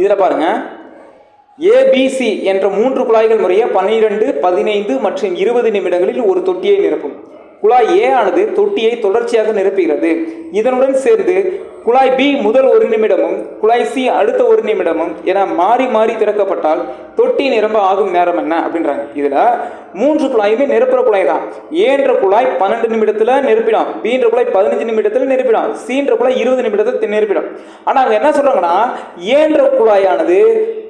இதில் பாருங்க, ஏபிசி என்ற 3 குழாய்கள் முறையே 12, 15 மற்றும் 20 நிமிடங்களில் ஒரு தொட்டியை நிரப்பும். குழாய் ஏ ஆனது தொட்டியை தொடர்ச்சியாக நிரப்புகிறது. இதனுடன் சேர்ந்து குழாய் பி முதல் 1 நிமிடமும் குழாய் சி அடுத்த 1 நிமிடமும் என மாறி மாறி திறக்கப்பட்டால் தொட்டி நிரம்ப ஆகும் நேரம் என்ன அப்படின்றாங்க. இதுல 3 குழாயுமே நிரப்புற குழாய் தான். ஏன்ற குழாய் 12 நிமிடத்துல நிரப்பிடும், பீன்ற குழாய் 15 நிமிடத்துல நிரப்பிடும், சீன்ற குழாய் 20 நிமிடத்தில் நிரப்பிடும். ஆனா அவங்க என்ன சொல்றாங்கன்னா, ஏன்ற குழாயானது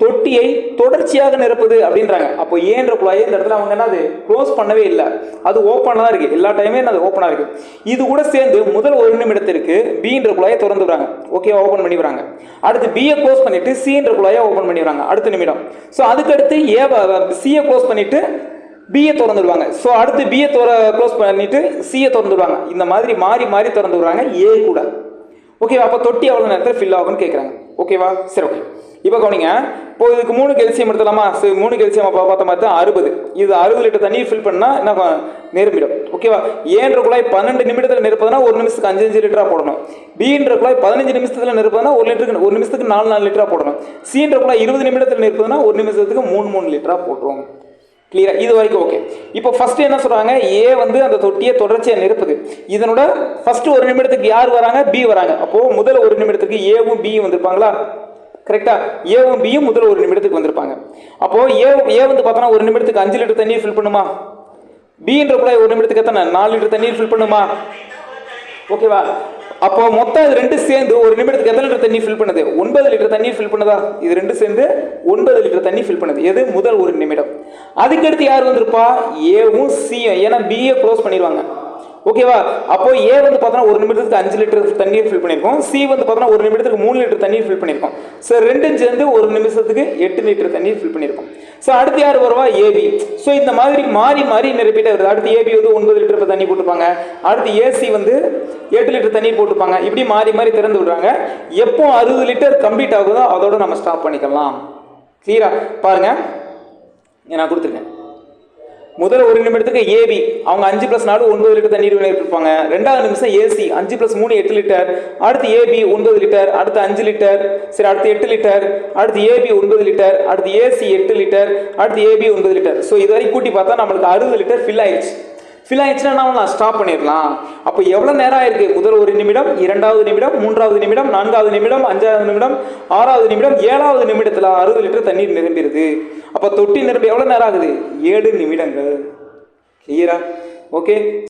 தொட்டியை தொடர்ச்சியாக நிரப்புது அப்படின்றாங்க. அப்போ ஏன்ற குழாயை இந்த இடத்துல அவங்க என்னது க்ளோஸ் பண்ணவே இல்லை, அது ஓப்பனாக தான் இருக்கு. எல்லா டைமே அது ஓப்பனாக இருக்கு. இது கூட சேர்ந்து முதல் 1 நிமிடத்திற்கு பீன்ற குழாயை திறந்து விடுறாங்க, ஓகே, ஓப்பன் பண்ணி விடுறாங்க. அடுத்து பியை க்ளோஸ் பண்ணிட்டு சீன்ற குழாயை ஓப்பன் பண்ணி விடுறாங்க அடுத்த நிமிடம். ஸோ அதுக்கடுத்து சியை க்ளோஸ் பண்ணிட்டு பியை திறந்துடுவாங்க. ஸோ அடுத்து பியை க்ளோஸ் பண்ணிட்டு சியை திறந்துடுவாங்க. இந்த மாதிரி மாறி மாறி திறந்து விடுறாங்க ஏ கூட. ஓகேவா? அப்போ தொட்டி எவ்வளோ நேரத்தில் ஃபில் ஆகும்னு கேட்குறாங்க. ஓகேவா? சரி, ஓகே. இப்போ கவனிங்க, இப்போ இதுக்கு 3 கெல்சியம் எடுத்துலாமா? 3 கெல்சியம் பார்த்த மாதிரி தான் 60. இது 60 லிட்டர் தண்ணி ஃபில் பண்ணால் என்ன நிரம்பிடும். ஓகேவா? ஏன்ற குழாய் 12 நிமிடத்தில் நிரப்புதுன்னா 1 நிமிஷத்துக்கு 5 லிட்டரா போடணும். பீன்ற குழாய் 15 நிமிஷத்தில் நிரப்புதுன்னா 1 நிமிஷத்துக்கு 4 லிட்டரா போடணும். சீன்ற குழாய் 20 நிமிடத்தில் நிரப்புதுன்னா 1 நிமிஷத்துக்கு 3 லிட்டரா போட்டுருவோம். கிளியரா? இது வரைக்கும் ஓகே. இப்போ ஃபர்ஸ்ட் என்ன சொல்றாங்க, ஏ அந்த தொட்டியை தொடர்ச்சியா நிரப்புது. இதனோட ஃபர்ஸ்ட் 1 நிமிடத்துக்கு யார் வராங்க? பி வராங்க. அப்போ முதல் 1 நிமிடத்துக்கு ஏவும் பியும் வந்திருப்பாங்களா? கரெக்டா? ஏவும் பியும் முதல் 1 நிமிடத்துக்கு வந்திருப்பாங்க. அப்போ ஏ பார்த்தோன்னா 1 நிமிடத்துக்கு 5 லிட்டர் தண்ணீர் ஃபில் பண்ணுமா? பின்ற குழாய் 1 நிமிடத்துக்கு எத்தனை? 4 லிட்டர் தண்ணீர் ஃபில் பண்ணுமா? ஓகேவா? அப்போ மொத்தம் இது 2 சேர்ந்து 1 நிமிடத்துக்கு எத்தனை லிட்டர் தண்ணி ஃபில் பண்ணுது? 9 லிட்டர் தண்ணி ஃபில் பண்ணுதா? இது 2 சேர்ந்து 9 லிட்டர் தண்ணி ஃபில் பண்ணுது. எது? முதல் 1 நிமிடம். அதுக்கடுத்து யார் வந்திருப்பா? ஏவும் சியும். ஏன்னா பிஏ க்ளோஸ் பண்ணிடுவாங்க. ஓகேவா? அப்போ ஏ பார்த்தோன்னா 1 நிமிடத்துக்கு 5 லிட்டர் தண்ணீர் ஃபில் பண்ணியிருக்கோம். சி பார்த்தோன்னா 1 நிமிடத்துக்கு 3 லிட்டர் தண்ணீர் ஃபில் பண்ணியிருக்கோம். ஸோ 2 சேர்ந்து 1 நிமிஷத்துக்கு 8 லிட்டர் தண்ணீர் ஃபில் பண்ணியிருக்கோம். ஸோ அடுத்து யார் வருவா? ஏபி. ஸோ இந்த மாதிரி மாறி மாறி நிரப்பிட்டே வருது. அடுத்து ஏபி 9 லிட்டர் தண்ணி போட்டுப்பாங்க. அடுத்து ஏசி 8 லிட்டர் தண்ணி போட்டுப்பாங்க. இப்படி மாறி மாறி திறந்து விடுறாங்க. எப்போ 60 லிட்டர் கம்ப்ளீட் ஆகுதோ அதோட நம்ம ஸ்டாப் பண்ணிக்கலாம். கிளியரா? பாருங்க, நான் கொடுத்துருக்கேன். முதல் 1 நிமிடத்துக்கு ஏபி அவங்க 5 + 4 9 லிட்டர் தண்ணீர் நிரப்பிருப்பாங்க. 2வது நிமிஷம் ஏசி 5 + 3 8 லிட்டர். அடுத்து ஏபி 9 லிட்டர். அடுத்து 5 லிட்டர். சரி, அடுத்து 8 லிட்டர். அடுத்து ஏபி 9 லிட்டர். அடுத்து ஏசி 8 லிட்டர். அடுத்து ஏபி 9 லிட்டர். ஸோ இது வரைக்கும் கூட்டி பார்த்தா நம்மளுக்கு 60 லிட்டர் ஃபில் ஆயிடுச்சு. ஃபில் ஆயிடுச்சுன்னா நான் ஸ்டாப் பண்ணிடலாம். அப்போ எவ்வளோ நேரம் ஆயிருக்கு? முதல் 1 நிமிடம், 2வது நிமிடம், 3வது நிமிடம், 4வது நிமிடம், 5வது நிமிடம், 6வது நிமிடம், 7வது நிமிடத்தில் 60 லிட்டர் தண்ணீர் நிரம்பிடுது. அப்போ தொட்டி நிரம்பி எவ்வளோ நேரம் ஆகுது? 7 நிமிடங்கள். கிளியரா? ஓகே.